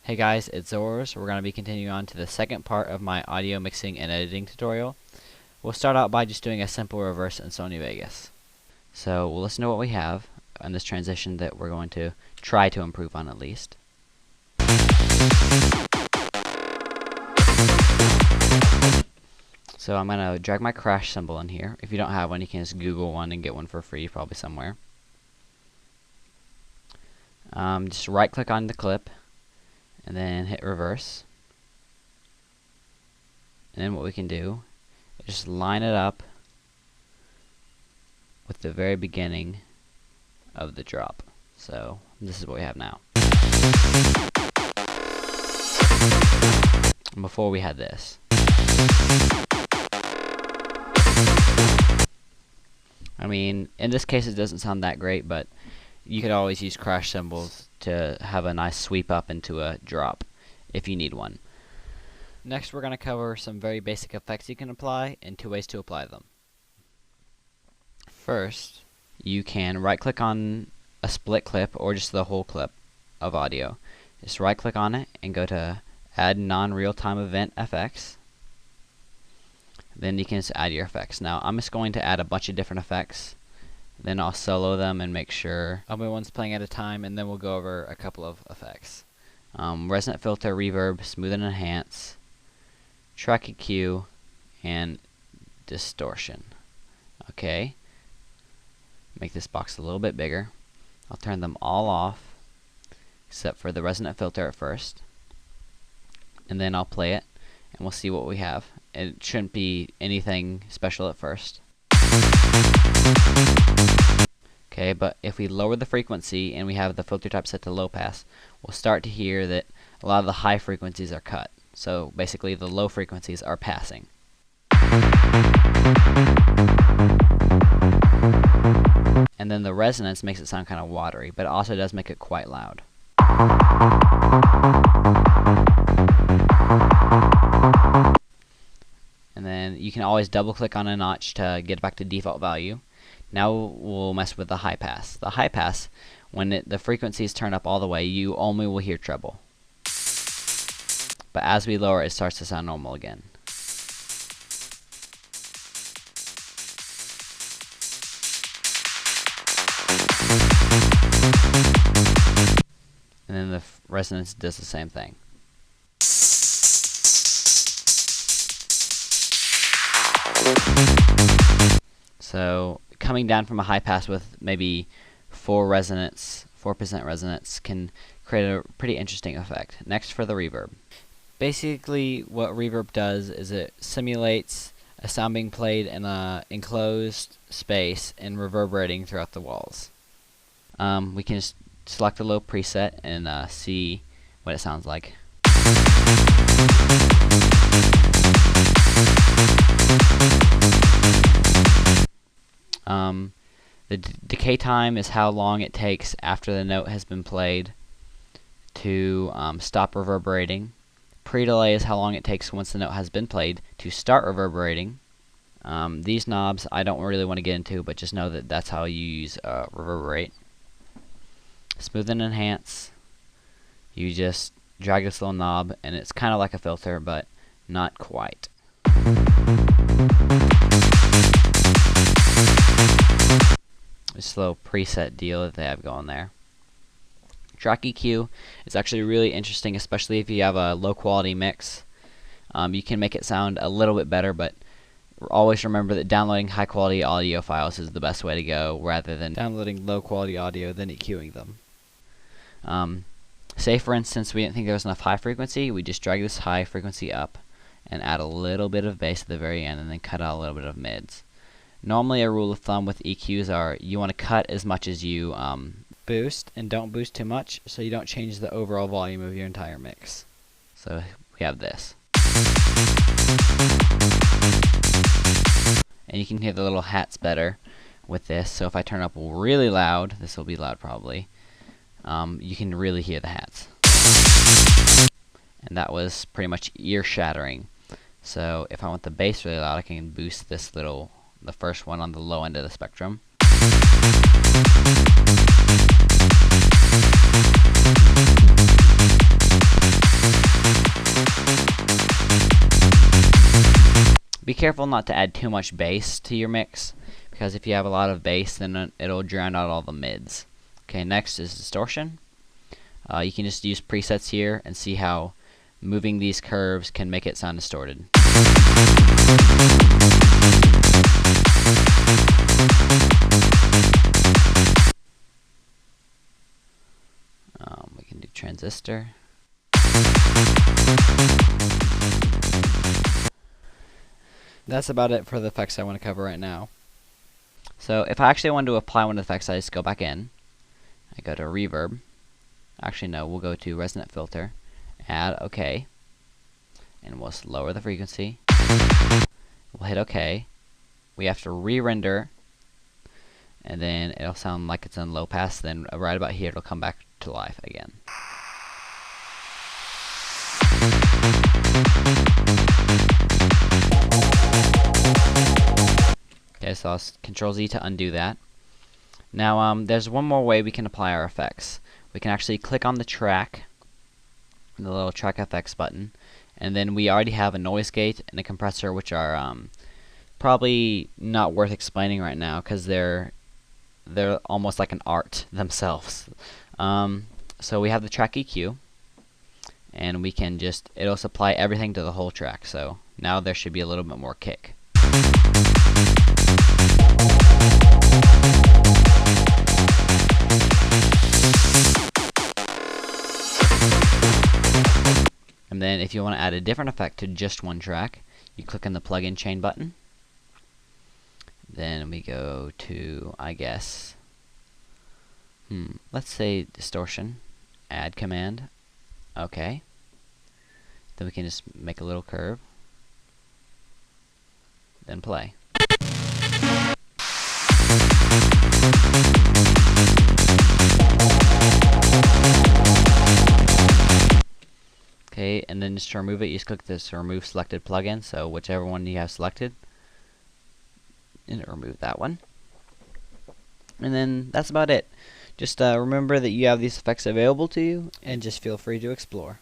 Hey guys, it's Zors. We're going to be continuing on to the second part of my audio mixing and editing tutorial. We'll start out by just doing a simple reverse in Sony Vegas. So we'll listen to what we have on this transition that we're going to try to improve on at least. So I'm going to drag my crash symbol in here. If you don't have one, you can just Google one and get one for free, probably somewhere. Just right click on the clip and then hit reverse. And then what we can do is just line it up with the very beginning of the drop. So this is what we have now. And before we had this. I mean, in this case it doesn't sound that great, but you could always use crash cymbals to have a nice sweep up into a drop if you need one. Next we're going to cover some very basic effects you can apply and two ways to apply them. First, you can right click on a split clip or just the whole clip of audio. Just right click on it and go to add non-real-time event effects. Then you can just add your effects. Now I'm just going to add a bunch of different effects. Then I'll solo them and make sure everyone's playing at a time, and then we'll go over a couple of effects. Resonant filter, reverb, smooth and enhance, track EQ, and distortion. Okay. Make this box a little bit bigger. I'll turn them all off except for the resonant filter at first. And then I'll play it and we'll see what we have. It shouldn't be anything special at first. Okay, but if we lower the frequency and we have the filter type set to low pass, we'll start to hear that a lot of the high frequencies are cut. So basically the low frequencies are passing. And then the resonance makes it sound kind of watery, but it also does make it quite loud. And then you can always double click on a notch to get back to default value. Now we'll mess with the high pass. The high pass, when the frequencies turn up all the way, you only will hear treble. But as we lower it, starts to sound normal again. And then the resonance does the same thing. So coming down from a high pass with maybe 4% resonance can create a pretty interesting effect. Next for the reverb. Basically what reverb does is it simulates a sound being played in an enclosed space and reverberating throughout the walls. We can just select a low preset and see what it sounds like. The decay time is how long it takes after the note has been played to stop reverberating. Pre-delay is how long it takes once the note has been played to start reverberating. These knobs I don't really want to get into, but just know that that's how you use reverberate. Smooth and enhance. You just drag this little knob and it's kind of like a filter, but not quite. This little preset deal that they have going there. Track EQ is actually really interesting, especially if you have a low quality mix. You can make it sound a little bit better, but always remember that downloading high quality audio files is the best way to go, rather than downloading low quality audio then EQing them. Say for instance we didn't think there was enough high frequency, we just drag this high frequency up and add a little bit of bass at the very end and then cut out a little bit of mids. Normally a rule of thumb with EQs are you want to cut as much as you boost, and don't boost too much so you don't change the overall volume of your entire mix. So we have this. And you can hear the little hats better with this, so if I turn up really loud, this will be loud probably, you can really hear the hats. And that was pretty much ear shattering. So if I want the bass really loud, I can boost this little, the first one on the low end of the spectrum. careful not to add too much bass to your mix, because if you have a lot of bass, then it'll drown out all the mids. Okay, next is distortion. You can just use presets here and see how moving these curves can make it sound distorted. We can do transistor. That's about it for the effects I want to cover right now. So if I actually want to apply one of the effects, I just go back in. I go to reverb. Actually no, we'll go to resonant filter, add OK, and we'll lower the frequency. We'll hit OK. We have to re-render, and then it'll sound like it's in low pass. Then right about here, it'll come back to life again. Okay, so I'll Control Z to undo that. Now, there's one more way we can apply our effects. We can actually click on the track, the little track effects button, and then we already have a noise gate and a compressor, which are probably not worth explaining right now because they're almost like an art themselves. So we have the track EQ, and we can just, it'll supply everything to the whole track. So now there should be a little bit more kick. And then if you want to add a different effect to just one track, you click on the plugin chain button. Then we go to, I guess, let's say distortion, add command, okay. Then we can just make a little curve, then play. Okay, and then just to remove it, you just click this remove selected plugin, so whichever one you have selected, and remove that one. And then that's about it. Just remember that you have these effects available to you, and just feel free to explore.